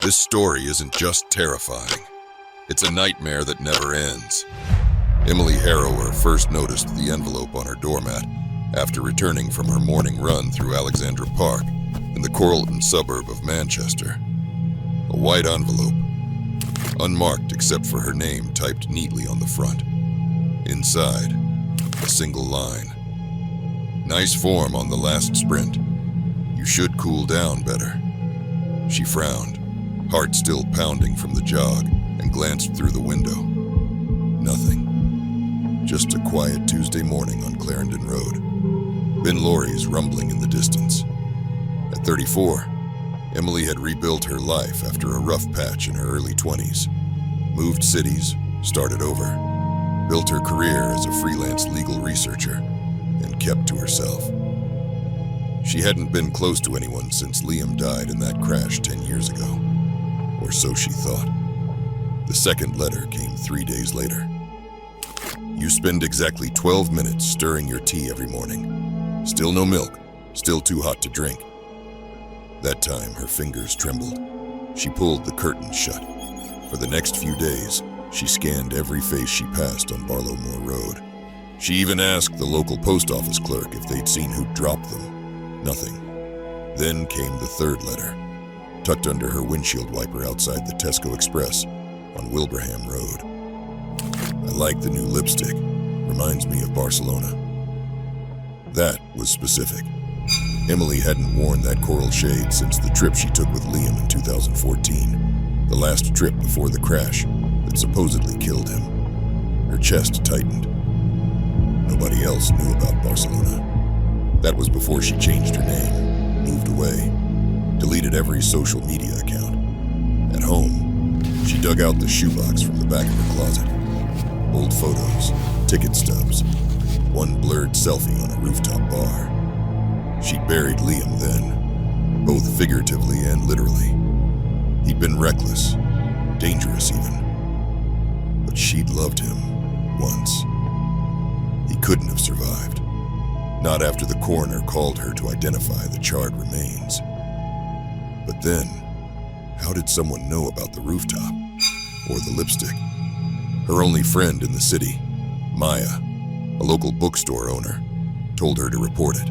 This story isn't just terrifying. It's a nightmare that never ends. Emily Harrower first noticed the envelope on her doormat after returning from her morning run through Alexandra Park in the Coralton suburb of Manchester. A white envelope, unmarked except for her name typed neatly on the front. Inside, a single line. "Nice form on the last sprint. You should cool down better." She frowned, heart still pounding from the jog, and glanced through the window. Nothing. Just a quiet Tuesday morning on Clarendon Road. Bin lorries rumbling in the distance. At 34, Emily had rebuilt her life after a rough patch in her early 20s. Moved cities, started over, built her career as a freelance legal researcher, and kept to herself. She hadn't been close to anyone since Liam died in that crash 10 years ago. Or so she thought. The second letter came 3 days later. "You spend exactly 12 minutes stirring your tea every morning. Still no milk, still too hot to drink." That time, her fingers trembled. She pulled the curtains shut. For the next few days, she scanned every face she passed on Barlow Moor Road. She even asked the local post office clerk if they'd seen who'd dropped them. Nothing. Then came the third letter, tucked under her windshield wiper outside the Tesco Express on Wilbraham Road. "I like the new lipstick. Reminds me of Barcelona." That was specific. Emily hadn't worn that coral shade since the trip she took with Liam in 2014, the last trip before the crash that supposedly killed him. Her chest tightened. Nobody else knew about Barcelona. That was before she changed her name, moved away, deleted every social media account. At home, she dug out the shoebox from the back of her closet. Old photos, ticket stubs, one blurred selfie on a rooftop bar. She'd buried Liam then, both figuratively and literally. He'd been reckless, dangerous even. But she'd loved him once. He couldn't have survived. Not after the coroner called her to identify the charred remains. But then, how did someone know about the rooftop? Or the lipstick? Her only friend in the city, Maya, a local bookstore owner, told her to report it.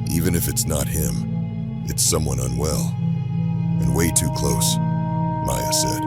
"Even if it's not him, it's someone unwell. And way too close," Maya said,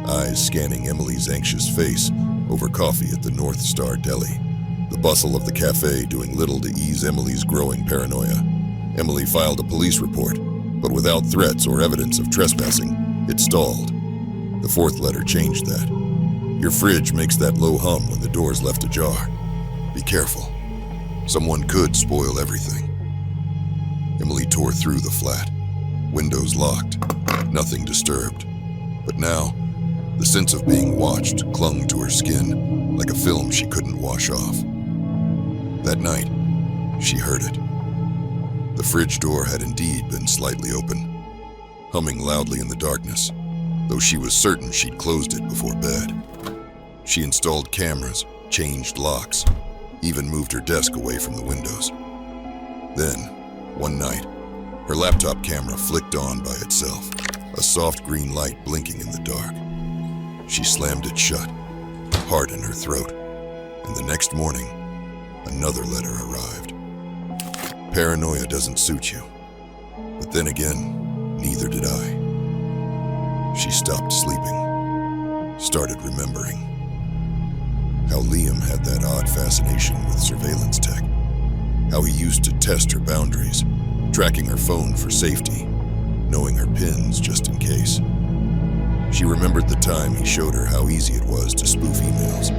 eyes scanning Emily's anxious face over coffee at the North Star Deli. The bustle of the cafe doing little to ease Emily's growing paranoia. Emily filed a police report, but without threats or evidence of trespassing, it stalled. The fourth letter changed that. "Your fridge makes that low hum when the door's left ajar. Be careful. Someone could spoil everything." Emily tore through the flat. Windows locked, nothing disturbed. But now, the sense of being watched clung to her skin like a film she couldn't wash off. That night, she heard it. The fridge door had indeed been slightly open, humming loudly in the darkness, though she was certain she'd closed it before bed. She installed cameras, changed locks, even moved her desk away from the windows. Then, one night, her laptop camera flicked on by itself, a soft green light blinking in the dark. She slammed it shut, heart in her throat, and the next morning, another letter arrived. Paranoia doesn't suit you, but then again, neither did I. She stopped sleeping, started remembering how Liam had that odd fascination with surveillance tech, how he used to test her boundaries, tracking her phone for safety, knowing her pins just in case. She remembered the time he showed her how easy it was to spoof emails,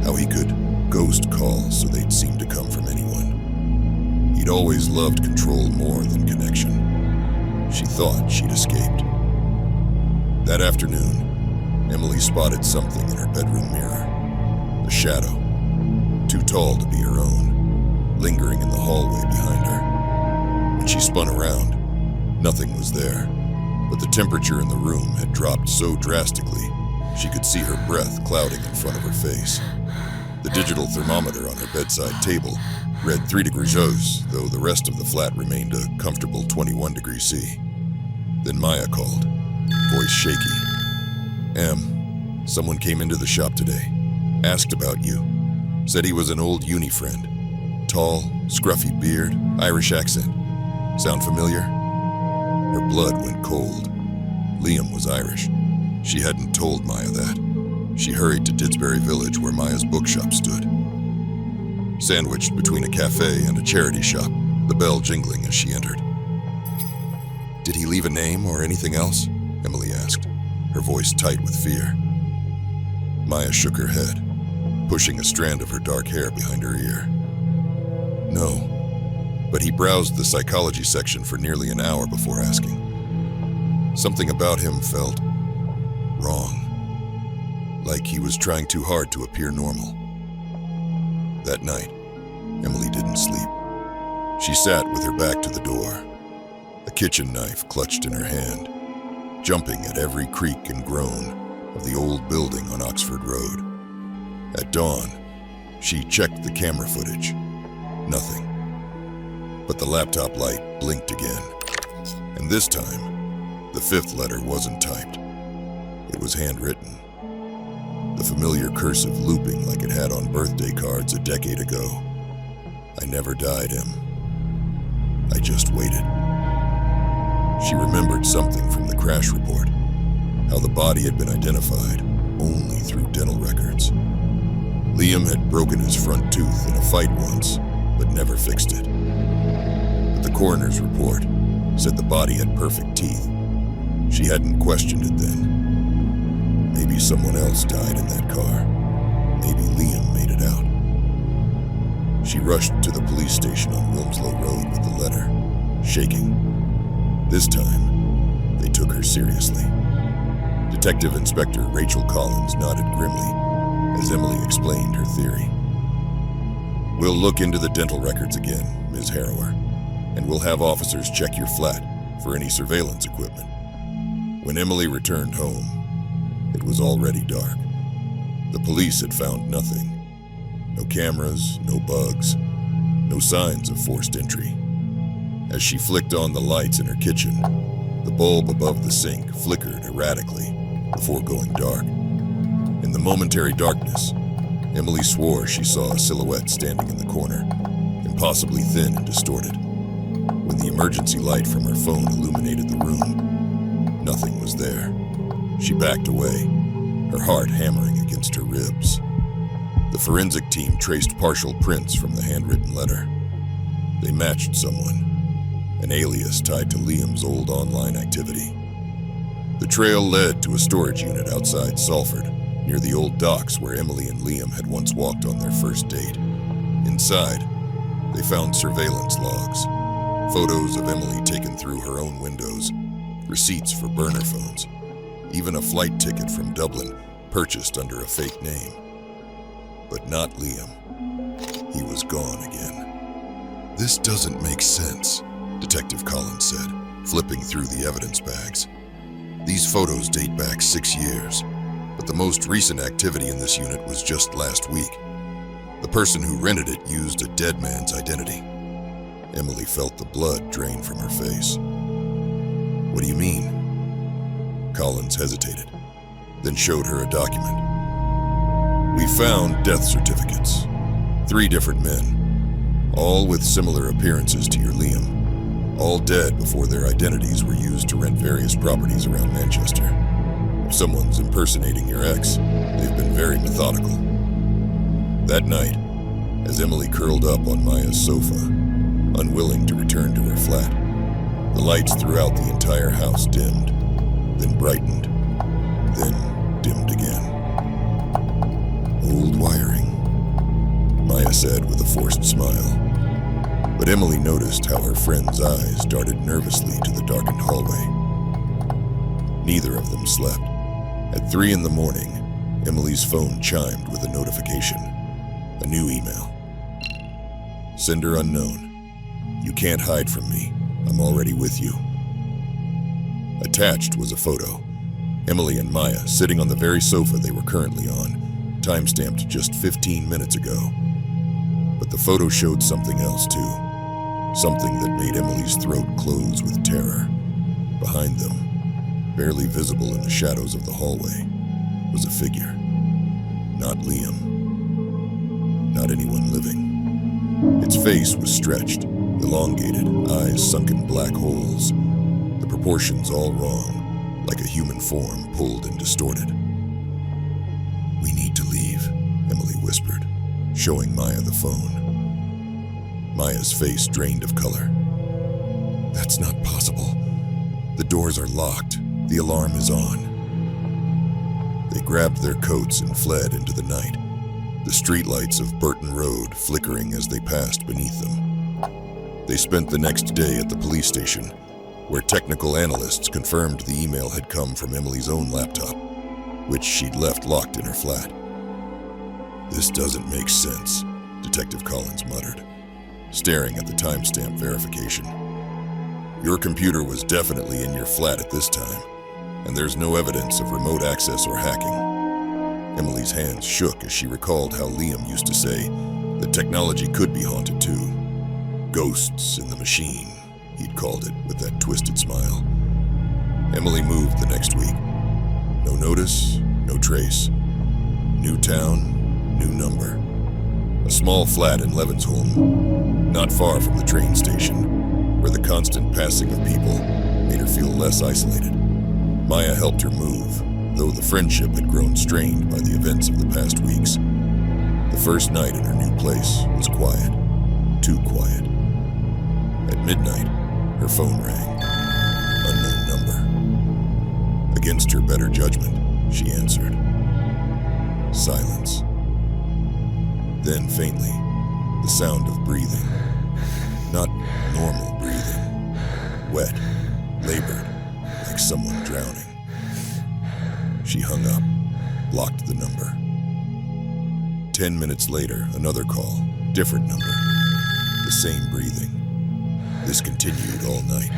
how he could ghost calls so they'd seem to come from anyone. He'd always loved control more than connection. She thought she'd escaped. That afternoon, Emily spotted something in her bedroom mirror. A shadow, too tall to be her own, lingering in the hallway behind her. When she spun around, nothing was there, but the temperature in the room had dropped so drastically she could see her breath clouding in front of her face. The digital thermometer on her bedside table read 3 degrees Celsius, though the rest of the flat remained a comfortable 21 degrees C. Then Maya called. voice shaky. Someone came into the shop today. Asked about you. Said he was an old uni friend. Tall, scruffy beard, Irish accent. Sound familiar? Her blood went cold. Liam was Irish. She hadn't told Maya that. She hurried to Didsbury Village where Maya's bookshop stood. Sandwiched between a cafe and a charity shop, the bell jingling as she entered. Did he leave a name or anything else? Emily asked, her voice tight with fear. Maya shook her head, pushing a strand of her dark hair behind her ear. No, but he browsed the psychology section for nearly an hour before asking. Something about him felt wrong, like he was trying too hard to appear normal. That night, Emily didn't sleep. She sat with her back to the door, a kitchen knife clutched in her hand, jumping at every creak and groan of the old building on Oxford Road. At dawn, she checked the camera footage. Nothing. But the laptop light blinked again. And this time, the fifth letter wasn't typed. It was handwritten. The familiar cursive looping like it had on birthday cards a decade ago. I never died, Em. I just waited. She remembered something from the crash report. How the body had been identified only through dental records. Liam had broken his front tooth in a fight once, but never fixed it. But the coroner's report said the body had perfect teeth. She hadn't questioned it then. Maybe someone else died in that car. Maybe Liam made it out. She rushed to the police station on Wilmslow Road with the letter, shaking. This time, they took her seriously. Detective Inspector Rachel Collins nodded grimly as Emily explained her theory. We'll look into the dental records again, Ms. Harrower, and we'll have officers check your flat for any surveillance equipment. When Emily returned home, it was already dark. The police had found nothing. No cameras, no bugs, no signs of forced entry. As she flicked on the lights in her kitchen, the bulb above the sink flickered erratically before going dark. In the momentary darkness, Emily swore she saw a silhouette standing in the corner, impossibly thin and distorted. When the emergency light from her phone illuminated the room, nothing was there. She backed away, her heart hammering against her ribs. The forensic team traced partial prints from the handwritten letter. They matched someone, an alias tied to Liam's old online activity. The trail led to a storage unit outside Salford, near the old docks where Emily and Liam had once walked on their first date. Inside, they found surveillance logs, photos of Emily taken through her own windows, receipts for burner phones, even a flight ticket from Dublin purchased under a fake name. But not Liam. He was gone again. This doesn't make sense, Detective Collins said, flipping through the evidence bags. These photos date back 6 years, but the most recent activity in this unit was just last week. The person who rented it used a dead man's identity. Emily felt the blood drain from her face. What do you mean? Collins hesitated, then showed her a document. We found death certificates. 3 different men, all with similar appearances to your Liam. All dead before their identities were used to rent various properties around Manchester. If someone's impersonating your ex, they've been very methodical. That night, as Emily curled up on Maya's sofa, unwilling to return to her flat, the lights throughout the entire house dimmed, then brightened, then dimmed again. Old wiring, Maya said with a forced smile. But Emily noticed how her friend's eyes darted nervously to the darkened hallway. Neither of them slept. At 3 in the morning, Emily's phone chimed with a notification. A new email. Sender unknown. You can't hide from me. I'm already with you. Attached was a photo. Emily and Maya sitting on the very sofa they were currently on, time-stamped just 15 minutes ago. But the photo showed something else too. Something that made Emily's throat close with terror. Behind them, Barely visible in the shadows of the hallway was a figure. Not Liam. Not anyone living. Its face was stretched, elongated, eyes sunk in black holes, the proportions all wrong, like a human form pulled and distorted. "We need to leave," Emily whispered, showing Maya the phone. Maya's face drained of color. "That's not possible. The doors are locked. The alarm is on." They grabbed their coats and fled into the night, the streetlights of Burton Road flickering as they passed beneath them. They spent the next day at the police station, where technical analysts confirmed the email had come from Emily's own laptop, which she'd left locked in her flat. "This doesn't make sense," Detective Collins muttered, staring at the timestamp verification. "Your computer was definitely in your flat at this time, and there's no evidence of remote access or hacking." Emily's hands shook as she recalled how Liam used to say that technology could be haunted too. "Ghosts in the machine," he'd called it with that twisted smile. Emily moved the next week. No notice, no trace. New town, new number. A small flat in Levensholm, not far from the train station, where the constant passing of people made her feel less isolated. Maya helped her move, though the friendship had grown strained by the events of the past weeks. The first night in her new place was quiet, too quiet. At midnight, her phone rang. Unknown number. Against her better judgment, she answered. Silence. Then faintly, the sound of breathing. Not normal breathing. Wet, labored, like someone drowning. She hung up, blocked the number. 10 minutes later, another call, different number. The same breathing. This continued all night.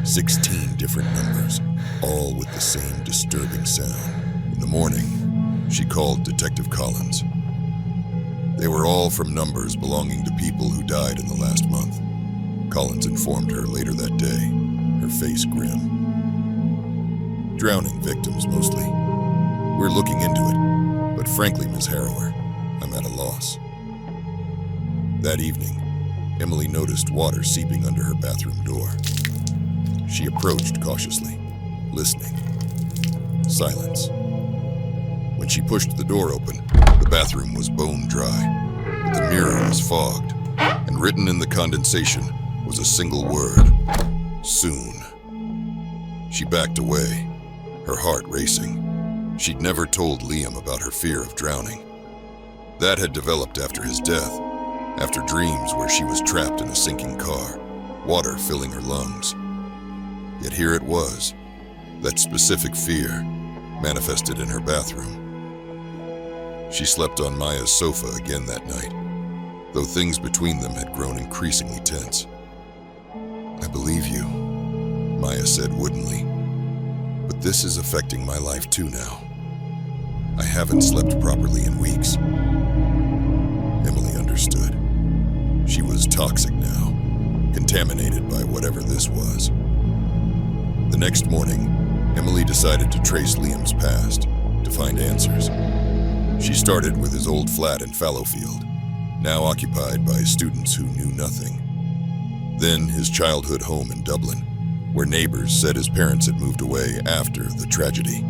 16 different numbers, all with the same disturbing sound. In the morning, she called Detective Collins. They were all from numbers belonging to people who died in the last month. Collins informed her later that day, her face grim. Drowning victims, mostly. We're looking into it, but frankly, Ms. Harrower, I'm at a loss. That evening, Emily noticed water seeping under her bathroom door. She approached cautiously, listening. Silence. When she pushed the door open, the bathroom was bone dry, but the mirror was fogged, and written in the condensation was a single word: soon. She backed away, her heart racing. She'd never told Liam about her fear of drowning. That had developed after his death, after dreams where she was trapped in a sinking car, water filling her lungs. Yet here it was, that specific fear, manifested in her bathroom. She slept on Maya's sofa again that night, though things between them had grown increasingly tense. I believe you, Maya said woodenly, but this is affecting my life too now. I haven't slept properly in weeks. Emily understood. She was toxic now, contaminated by whatever this was. The next morning, Emily decided to trace Liam's past, to find answers. She started with his old flat in Fallowfield, now occupied by students who knew nothing. Then his childhood home in Dublin, where neighbors said his parents had moved away after the tragedy.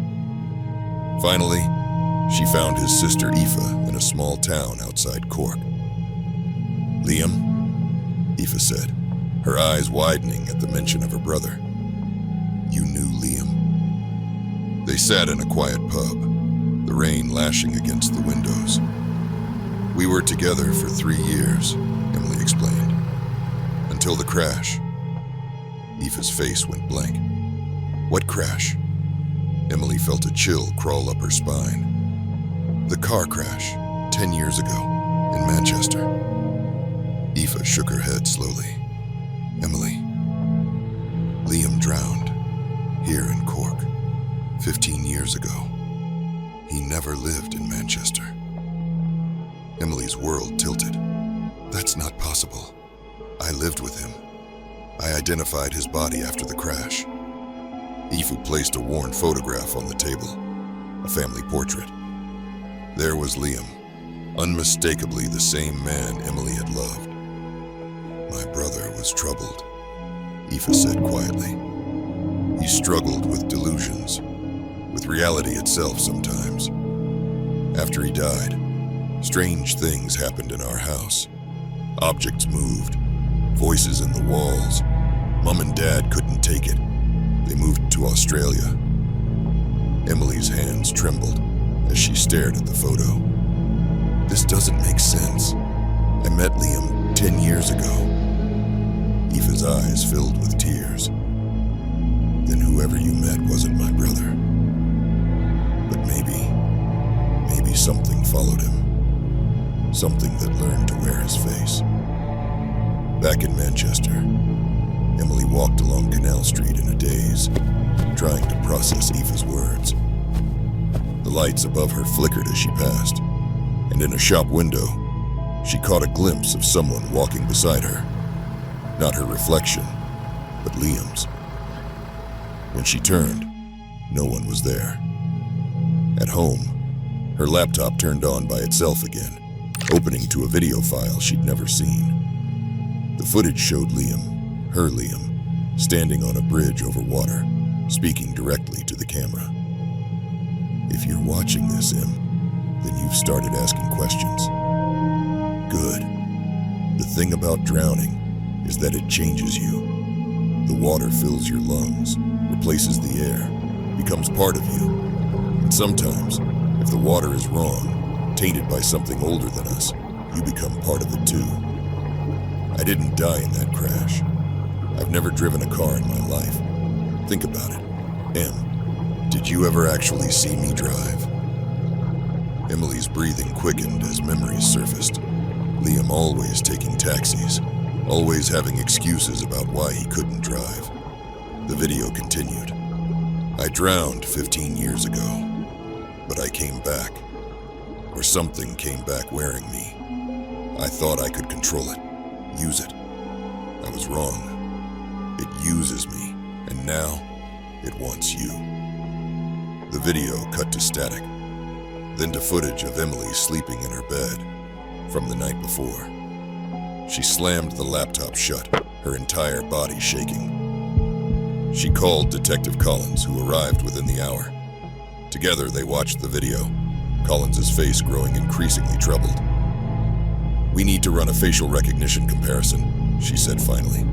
Finally, she found his sister Aoife in a small town outside Cork. Liam, Aoife said, her eyes widening at the mention of her brother. You knew Liam. They sat in a quiet pub, the rain lashing against the windows. We were together for 3 years, Emily explained, until the crash. Aoife's face went blank. What crash? Emily felt a chill crawl up her spine. The car crash, 10 years ago, in Manchester. Aoife shook her head slowly. Emily, Liam drowned, here in Cork, 15 years ago. He never lived in Manchester. Emily's world tilted. That's not possible. I lived with him. I identified his body after the crash. Aoife placed a worn photograph on the table, a family portrait. There was Liam, unmistakably the same man Emily had loved. My brother was troubled, Aoife said quietly. He struggled with delusions, with reality itself sometimes. After he died, strange things happened in our house. Objects moved, voices in the walls. Mom and Dad couldn't take it. They moved to Australia. Emily's hands trembled as she stared at the photo. This doesn't make sense. I met Liam 10 years ago. Aoife's eyes filled with tears. Then whoever you met wasn't my brother. But maybe something followed him. Something that learned to wear his face. Back in Manchester, Emily walked along Canal Street in a daze, trying to process Aoife's words. The lights above her flickered as she passed, and in a shop window, she caught a glimpse of someone walking beside her. Not her reflection, but Liam's. When she turned, no one was there. At home, her laptop turned on by itself again, opening to a video file she'd never seen. The footage showed Liam, her Liam, standing on a bridge over water, speaking directly to the camera. If you're watching this, Em, then you've started asking questions. Good. The thing about drowning is that it changes you. The water fills your lungs, replaces the air, becomes part of you. And sometimes, if the water is wrong, tainted by something older than us, you become part of it too. I didn't die in that crash. I've never driven a car in my life. Think about it. Em, did you ever actually see me drive? Emily's breathing quickened as memories surfaced. Liam always taking taxis, always having excuses about why he couldn't drive. The video continued. I drowned 15 years ago, but I came back. Or something came back wearing me. I thought I could control it, use it. I was wrong. It uses me, and now it wants you. The video cut to static, then to footage of Emily sleeping in her bed from the night before. She slammed the laptop shut, her entire body shaking. She called Detective Collins, who arrived within the hour. Together, they watched the video, Collins's face growing increasingly troubled. We need to run a facial recognition comparison, she said finally,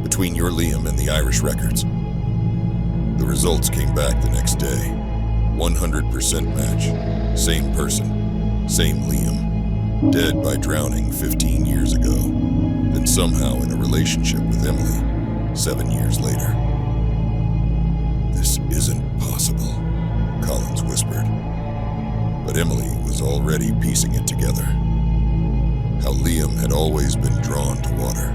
between your Liam and the Irish records. The results came back the next day. 100% match. Same person. Same Liam. Dead by drowning 15 years ago. Then somehow in a relationship with Emily 7 years later. This isn't possible, Collins whispered. But Emily was already piecing it together. How Liam had always been drawn to water.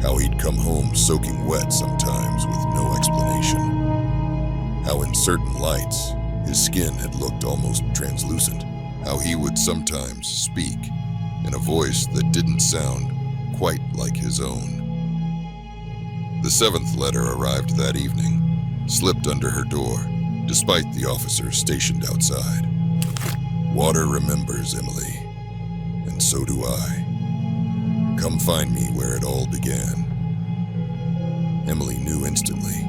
How he'd come home soaking wet sometimes with no explanation. How in certain lights, his skin had looked almost translucent. How he would sometimes speak in a voice that didn't sound quite like his own. The 7th letter arrived that evening, slipped under her door, despite the officers stationed outside. Water remembers, Emily, and so do I. Come find me where it all began. Emily knew instantly.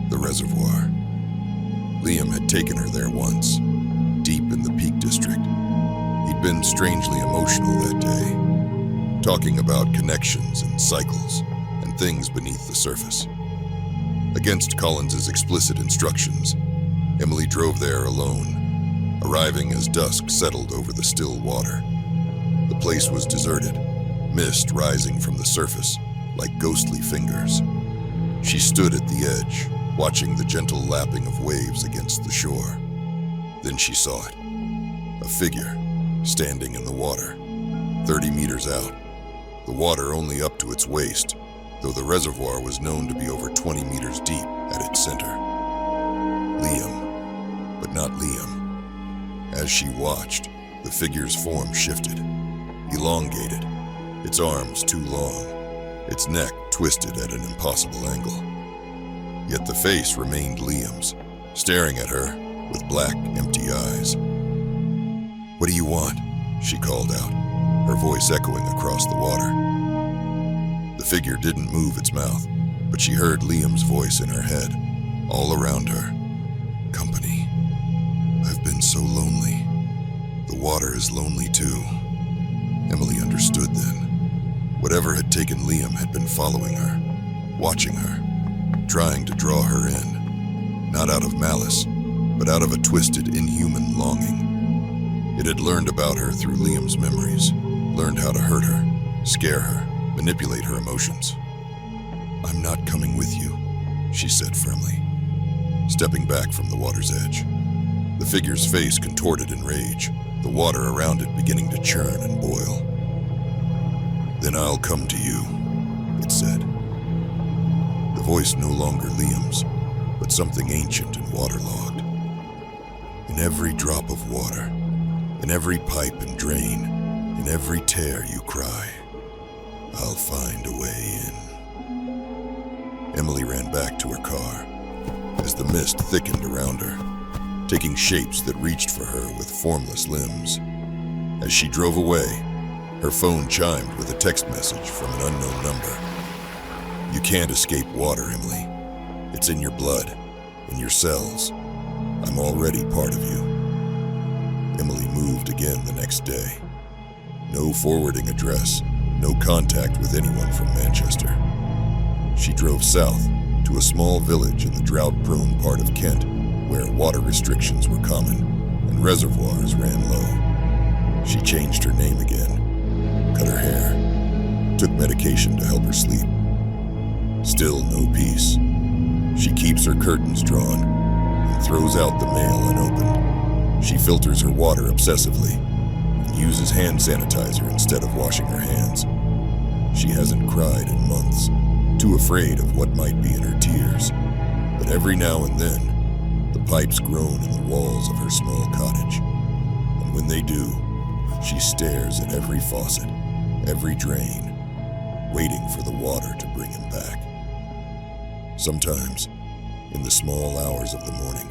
The reservoir. Liam had taken her there once, deep in the Peak District. He'd been strangely emotional that day, talking about connections and cycles and things beneath the surface. Against Collins's explicit instructions, Emily drove there alone, arriving as dusk settled over the still water. The place was deserted, mist rising from the surface like ghostly fingers. She stood at the edge, watching the gentle lapping of waves against the shore. Then she saw it. A figure, standing in the water, 30 meters out. The water only up to its waist, though the reservoir was known to be over 20 meters deep at its center. Liam, but not Liam. As she watched, the figure's form shifted, elongated, its arms too long, its neck twisted at an impossible angle. Yet the face remained Liam's, staring at her with black, empty eyes. "What do you want?" she called out, her voice echoing across the water. The figure didn't move its mouth, but she heard Liam's voice in her head, all around her. "Company. I've been so lonely. The water is lonely too." Emily understood then. Whatever had taken Liam had been following her, watching her, trying to draw her in, not out of malice, but out of a twisted, inhuman longing. It had learned about her through Liam's memories, learned how to hurt her, scare her, manipulate her emotions. "I'm not coming with you," she said firmly, stepping back from the water's edge. The figure's face contorted in rage, the water around it beginning to churn and boil. "Then I'll come to you," it said. The voice no longer Liam's, but something ancient and waterlogged. "In every drop of water, in every pipe and drain, in every tear you cry, I'll find a way in." Emily ran back to her car as the mist thickened around her, taking shapes that reached for her with formless limbs. As she drove away, her phone chimed with a text message from an unknown number. "You can't escape water, Emily. It's in your blood, in your cells. I'm already part of you." Emily moved again the next day. No forwarding address, no contact with anyone from Manchester. She drove south to a small village in the drought-prone part of Kent, where water restrictions were common and reservoirs ran low. She changed her name again, cut her hair, took medication to help her sleep. Still no peace. She keeps her curtains drawn and throws out the mail unopened. She filters her water obsessively and uses hand sanitizer instead of washing her hands. She hasn't cried in months, too afraid of what might be in her tears. But every now and then, the pipes groan in the walls of her small cottage. And when they do, she stares at every faucet, every drain, waiting for the water to bring him back. Sometimes, in the small hours of the morning,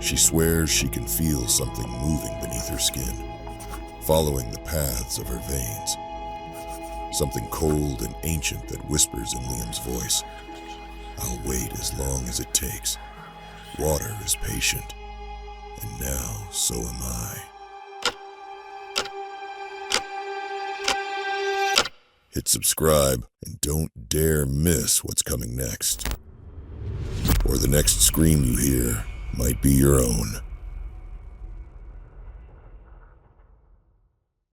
she swears she can feel something moving beneath her skin, following the paths of her veins. Something cold and ancient that whispers in Liam's voice, "I'll wait as long as it takes. Water is patient, and now so am I." Hit subscribe and don't dare miss what's coming next, or the next scream you hear might be your own.